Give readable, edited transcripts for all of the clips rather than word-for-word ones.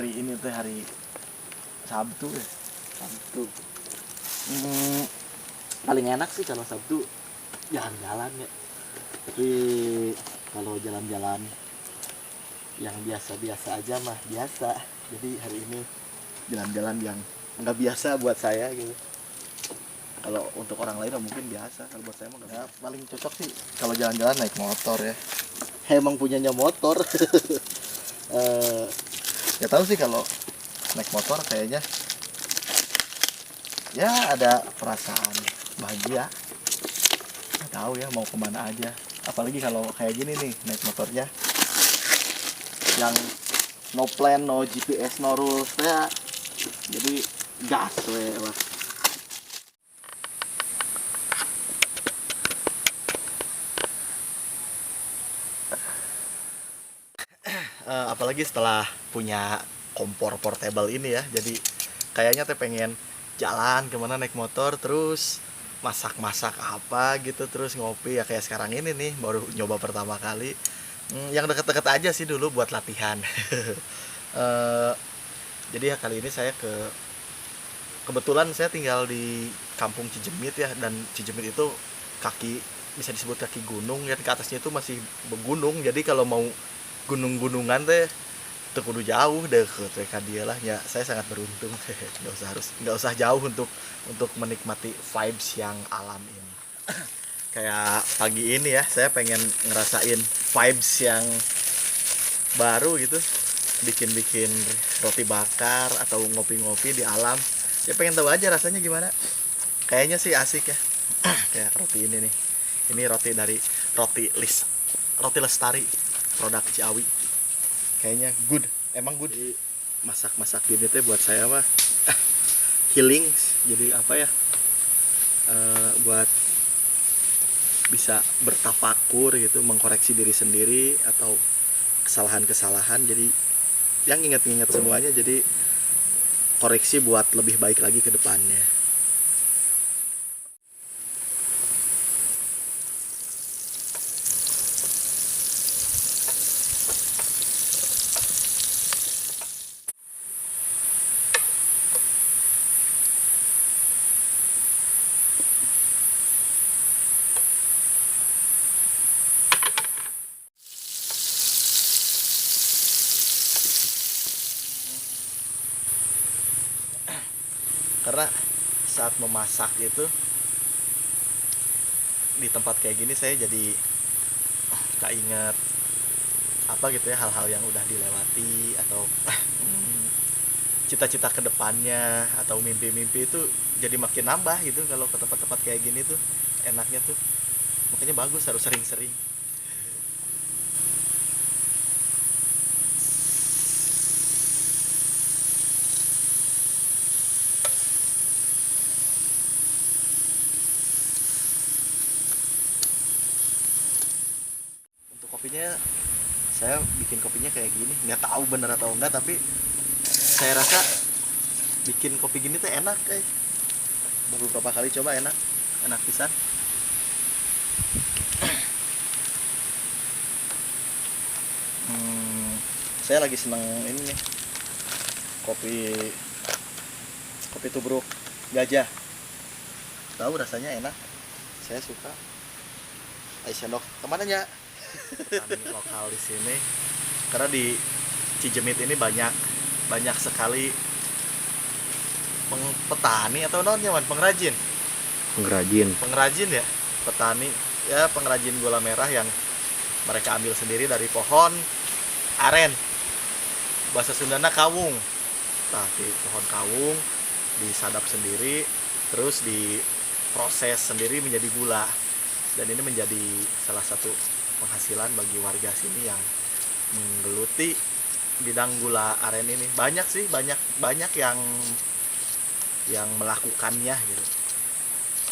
hari ini tuh hari Sabtu ya. Sabtu. Paling enak sih kalau Sabtu jalan-jalan ya. Tapi kalau jalan-jalan yang biasa-biasa aja mah biasa. Jadi hari ini jalan-jalan yang nggak biasa buat saya gitu. Kalau untuk orang lain mungkin biasa, kalau buat saya mah nggak. Ya, paling cocok sih kalau jalan-jalan naik motor ya. Emang punyanya motor. Ya tahu sih kalau naik motor kayaknya ya ada perasaan bahagia. Nggak tahu ya mau kemana aja. Apalagi kalau kayak gini nih naik motornya yang no plan, no GPS, no rules ya. Jadi gas we lah. Apalagi setelah punya kompor portable ini ya, jadi kayaknya teh pengen jalan kemana naik motor terus masak-masak apa gitu, terus ngopi ya kayak sekarang ini nih baru nyoba pertama kali. Yang deket-deket aja sih dulu buat latihan. Jadi ya kali ini saya kebetulan saya tinggal di kampung Cijemit ya, dan Cijemit itu kaki bisa disebut kaki gunung ya, ke atasnya itu masih bergunung. Jadi kalau mau gunung-gunungan teh tuh kudu jauh deh ke dia lah ya. Saya sangat beruntung. nggak usah jauh untuk menikmati vibes yang alam ini. Kayak pagi ini ya, saya pengen ngerasain vibes yang baru gitu, bikin roti bakar atau ngopi-ngopi di alam ya. Pengen tahu aja rasanya gimana. Kayaknya sih asik ya. Kayak roti ini nih, ini roti dari roti Lestari, produk Ciawi. Kayaknya good, emang good. Jadi masak-masak gini tuh buat saya mah healing. Jadi apa ya, buat bisa bertafakur gitu, mengkoreksi diri sendiri atau kesalahan-kesalahan. Jadi yang ingat-ingat semuanya, jadi koreksi buat lebih baik lagi ke depannya. Karena saat memasak itu di tempat kayak gini saya jadi keinget apa gitu ya, hal-hal yang udah dilewati atau cita-cita kedepannya atau mimpi-mimpi itu jadi makin nambah gitu kalau ke tempat-tempat kayak gini tuh. Enaknya tuh makanya bagus, harus sering-sering. Untuk kopinya, saya bikin kopinya kayak gini, nggak tahu bener atau enggak, tapi saya rasa bikin kopi gini tuh enak kayak. Baru beberapa kali coba, enak pisan. Saya lagi seneng ini nih, kopi tubruk gajah. Tahu rasanya enak, saya suka. Ayo sendok kemana ya? Petani lokal di sini, karena di Cijemit ini banyak sekali petani atau namanya pengrajin ya, petani ya, pengrajin gula merah yang mereka ambil sendiri dari pohon aren, bahasa Sundana kawung. Nah, di pohon kawung disadap sendiri, terus diproses sendiri menjadi gula, dan ini menjadi salah satu penghasilan bagi warga sini yang menggeluti bidang gula aren ini. Banyak sih, banyak yang melakukannya gitu,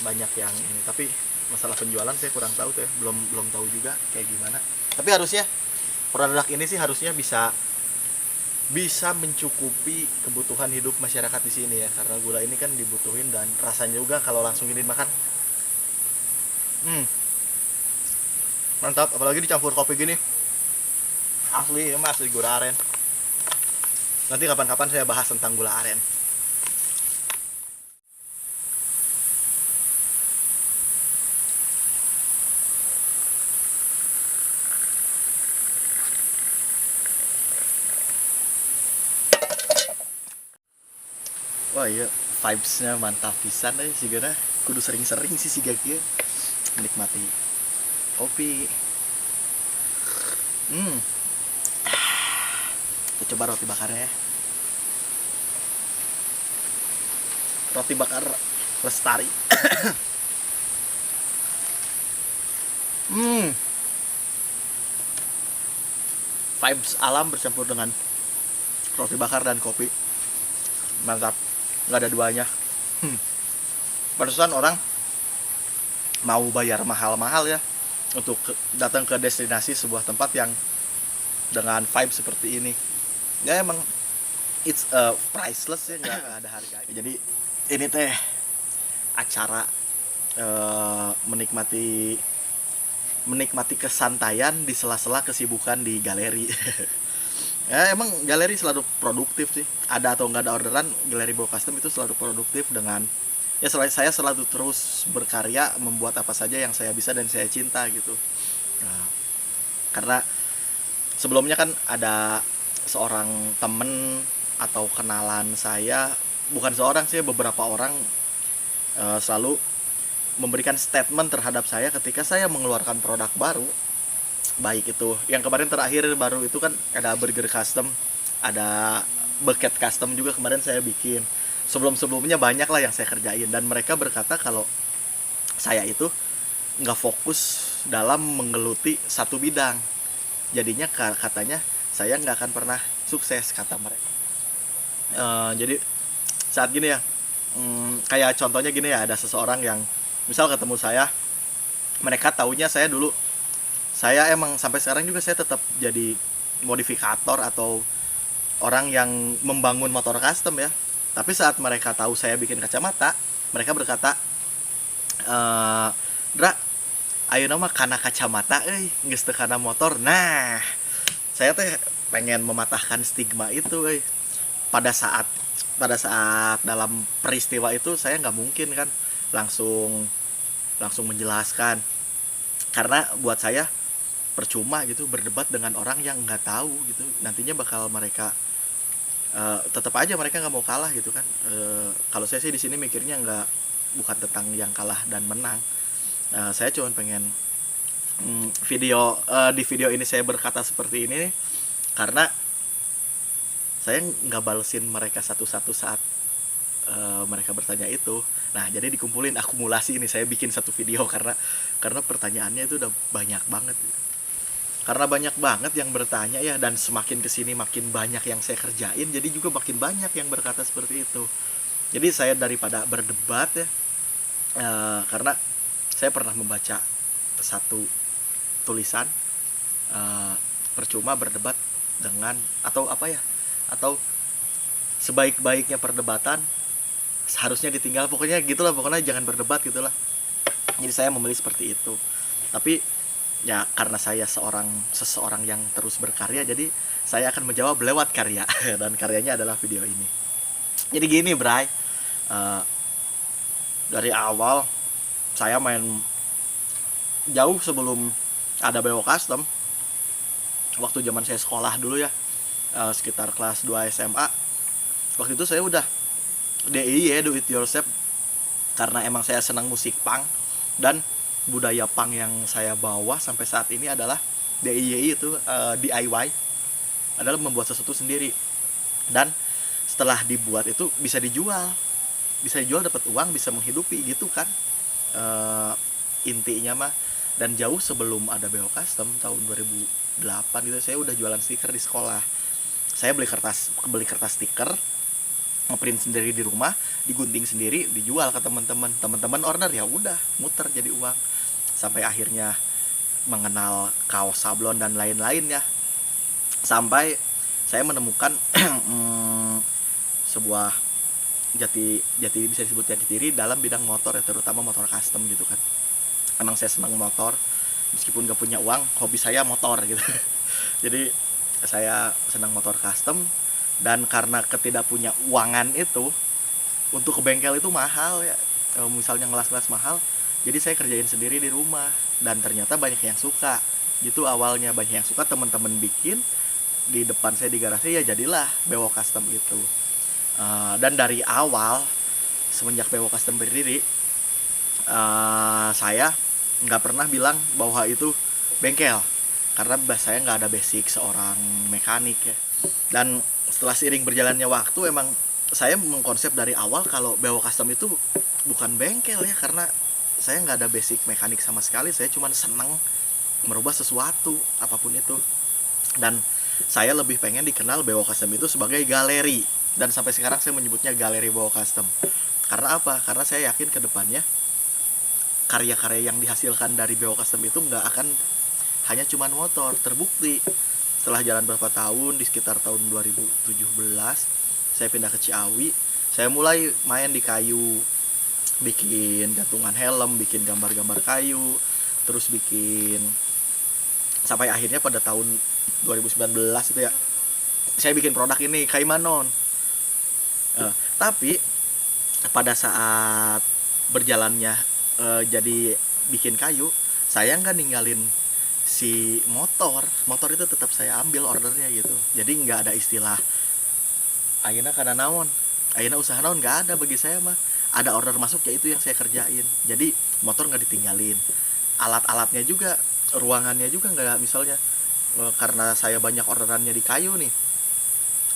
banyak yang ini. Tapi masalah penjualan saya kurang tahu tuh ya, belum tahu juga kayak gimana. Tapi harusnya produk ini sih harusnya bisa mencukupi kebutuhan hidup masyarakat di sini ya, karena gula ini kan dibutuhin dan rasanya juga kalau langsung ini makan mantap. Apalagi dicampur kopi gini, asli gula aren. Nanti kapan-kapan saya bahas tentang gula aren. Wah iya, vibesnya mantap pisan sih gana. Kudu sering-sering sih si Gaki menikmati kopi. Kita coba roti bakarnya ya. Roti bakar Lestari. Vibes alam bercampur dengan roti bakar dan kopi. Mantap, nggak ada duanya. Pantesan orang mau bayar mahal-mahal ya untuk datang ke destinasi sebuah tempat yang dengan vibe seperti ini. Ya emang it's priceless ya, nggak ada harganya. Jadi ini teh acara menikmati kesantaian di sela-sela kesibukan di galeri. Ya emang galeri selalu produktif sih. Ada atau nggak ada orderan, galeri Bawa Custom itu selalu produktif dengan ya saya selalu terus berkarya membuat apa saja yang saya bisa dan saya cinta gitu. Nah, karena sebelumnya kan ada seorang temen atau kenalan saya, bukan seorang sih, beberapa orang selalu memberikan statement terhadap saya ketika saya mengeluarkan produk baru. Baik itu yang kemarin terakhir baru itu kan ada burger custom, ada bucket custom juga kemarin saya bikin. Sebelumnya banyak lah yang saya kerjain, dan mereka berkata kalau saya itu nggak fokus dalam menggeluti satu bidang, jadinya katanya saya nggak akan pernah sukses, kata mereka. Jadi saat gini ya, kayak contohnya gini ya, ada seseorang yang misal ketemu saya, mereka taunya saya emang sampai sekarang juga saya tetap jadi modifikator atau orang yang membangun motor custom ya. Tapi saat mereka tahu saya bikin kacamata, mereka berkata, Dra, ayo nama kana kacamata, geus teu kana motor. Nah, saya teh pengen mematahkan stigma itu, pada saat dalam peristiwa itu saya nggak mungkin kan langsung menjelaskan, karena buat saya percuma gitu berdebat dengan orang yang nggak tahu gitu, nantinya bakal mereka tetap aja mereka nggak mau kalah gitu kan. Kalau saya sih di sini mikirnya bukan tentang yang kalah dan menang. Saya cuma pengen di video ini saya berkata seperti ini karena saya nggak balesin mereka satu-satu saat mereka bertanya itu. Nah jadi dikumpulin akumulasi ini, saya bikin satu video karena pertanyaannya itu udah banyak banget gitu. Karena banyak banget yang bertanya ya, dan semakin kesini makin banyak yang saya kerjain, jadi juga makin banyak yang berkata seperti itu. Jadi saya daripada berdebat ya, karena saya pernah membaca satu tulisan, percuma berdebat dengan atau sebaik-baiknya perdebatan seharusnya ditinggal, pokoknya jangan berdebat gitulah. Jadi saya memilih seperti itu. Tapi ya karena saya seseorang yang terus berkarya, jadi saya akan menjawab lewat karya. Dan karyanya adalah video ini. Jadi gini Bray, dari awal saya main jauh sebelum ada Bawa Custom, waktu zaman saya sekolah dulu ya, sekitar kelas 2 SMA. Waktu itu saya udah DIY ya, do it yourself, karena emang saya senang musik punk, dan budaya punk yang saya bawa sampai saat ini adalah DIY itu DIY, adalah membuat sesuatu sendiri. Dan setelah dibuat itu bisa dijual dapat uang, bisa menghidupi gitu kan, intinya mah. Dan jauh sebelum ada Bawa Custom tahun 2008 gitu, saya udah jualan stiker di sekolah. Saya beli kertas stiker, ngeprint sendiri di rumah, digunting sendiri, dijual ke teman-teman order, ya udah muter jadi uang. Sampai akhirnya mengenal kaos sablon dan lain-lain ya, sampai saya menemukan sebuah jati bisa disebut jati diri dalam bidang motor ya, terutama motor custom gitu kan. Emang saya senang motor, meskipun gak punya uang, hobi saya motor gitu. Jadi saya senang motor custom, Dan karena ketidakpunya uangan itu, untuk ke bengkel itu mahal ya. Misalnya ngelas-ngelas mahal, jadi saya kerjain sendiri di rumah. Dan ternyata banyak yang suka. Gitu awalnya, banyak yang suka, teman-teman bikin di depan saya di garasi, ya jadilah Bewok Custom itu. Dan dari awal, semenjak Bewok Custom berdiri, saya nggak pernah bilang bahwa itu bengkel, karena saya nggak ada basic seorang mekanik ya. Dan setelah seiring berjalannya waktu, emang saya mengkonsep dari awal kalau Bewok Custom itu bukan bengkel ya, karena saya nggak ada basic mekanik sama sekali. Saya cuma seneng merubah sesuatu apapun itu. Dan saya lebih pengen dikenal Bewok Custom itu sebagai galeri, dan sampai sekarang saya menyebutnya Galeri Bewok Custom. Karena apa? Karena saya yakin ke depannya karya-karya yang dihasilkan dari Bewok Custom itu nggak akan hanya cuman motor. Terbukti setelah jalan beberapa tahun, di sekitar tahun 2017 saya pindah ke Ciawi, saya mulai main di kayu, bikin gantungan helm, bikin gambar-gambar kayu, terus bikin, sampai akhirnya pada tahun 2019 itu ya, saya bikin produk ini, Kaimanon. Tapi pada saat berjalannya jadi bikin kayu, saya nggak ninggalin si motor itu tetap saya ambil ordernya gitu. Jadi nggak ada istilah ayeuna kana naon, ayeuna usaha naon, nggak ada bagi saya mah. Ada order masuk, ya itu yang saya kerjain. Jadi motor nggak ditinggalin, alat-alatnya juga, ruangannya juga nggak. Misalnya karena saya banyak orderannya di kayu nih,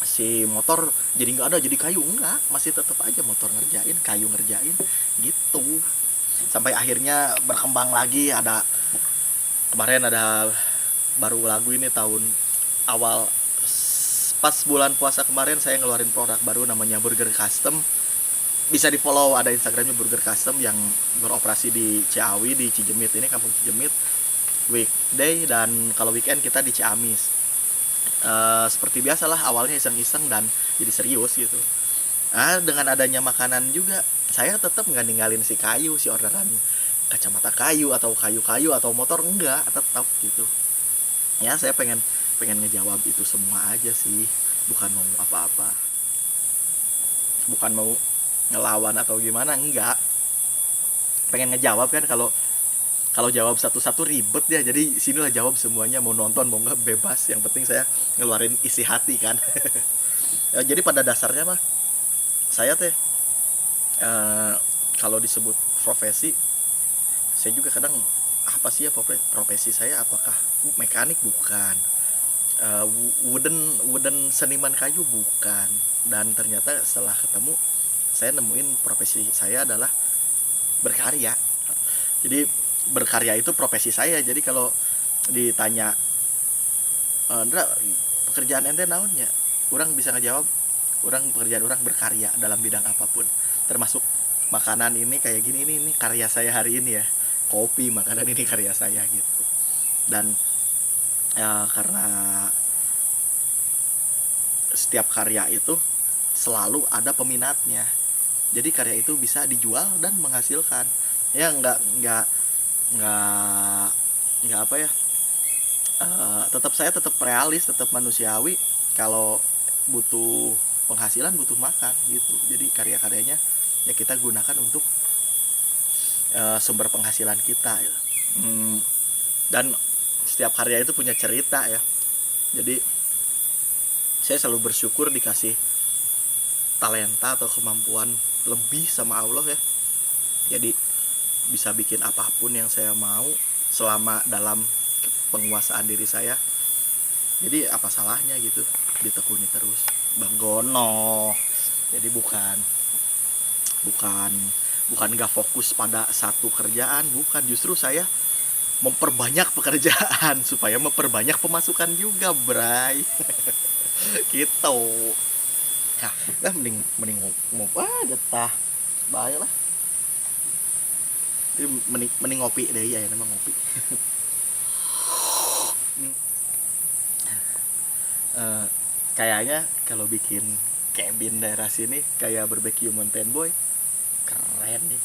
si motor jadi nggak ada, jadi kayu enggak, masih tetap aja motor ngerjain, kayu ngerjain gitu. Sampai akhirnya berkembang lagi, ada kemarin ada baru lagu ini tahun awal, pas bulan puasa kemarin saya ngeluarin produk baru namanya Burger Custom. Bisa di follow, ada Instagramnya Burger Custom yang beroperasi di Ciawi, di Cijemit ini, kampung Cijemit, weekday, dan kalau weekend kita di Ciamis. Seperti biasalah, awalnya iseng-iseng dan jadi serius gitu. Dengan adanya makanan juga, saya tetap nggak ninggalin si kayu, si orderan kacamata kayu atau kayu-kayu atau motor, enggak, tetap gitu. Ya saya pengen ngejawab itu semua aja sih, bukan mau apa-apa, bukan mau ngelawan atau gimana, enggak. Pengen ngejawab kan, kalau jawab satu-satu ribet ya, jadi sinilah jawab semuanya, mau nonton mau nggak bebas, yang penting saya ngeluarin isi hati kan. Ya, jadi pada dasarnya mah saya teh kalau disebut profesi, saya juga kadang apa sih ya profesi saya, apakah mekanik? Bukan. Wooden seniman kayu? Bukan. Dan ternyata setelah ketemu, saya nemuin profesi saya adalah berkarya. Jadi berkarya itu profesi saya. Jadi kalau ditanya Ndra, pekerjaan ente naonnya, orang bisa ngejawab, pekerjaan orang berkarya dalam bidang apapun, termasuk makanan ini kayak gini, ini karya saya hari ini ya, kopi, makanan ini karya saya gitu. Dan karena setiap karya itu selalu ada peminatnya, jadi karya itu bisa dijual dan menghasilkan. Ya nggak apa ya, saya tetap realis, tetap manusiawi. Kalau butuh penghasilan, butuh makan gitu, jadi karya-karyanya ya kita gunakan untuk sumber penghasilan kita gitu. Dan setiap karya itu punya cerita ya. Jadi saya selalu bersyukur dikasih talenta atau kemampuan lebih sama Allah ya. Jadi bisa bikin apapun yang saya mau selama dalam penguasaan diri saya. Jadi apa salahnya gitu ditekuni terus, Bang Gono. Jadi bukan gak fokus pada satu kerjaan, bukan, justru saya memperbanyak pekerjaan supaya memperbanyak pemasukan juga, Bray. Gitu. Nah, mending mau ada tah. Bahaya lah. Jadi mending ngopi deh ya, namanya ngopi. Kayaknya kalau bikin cabin daerah sini kayak barbecue Mountain Boy, keren nih.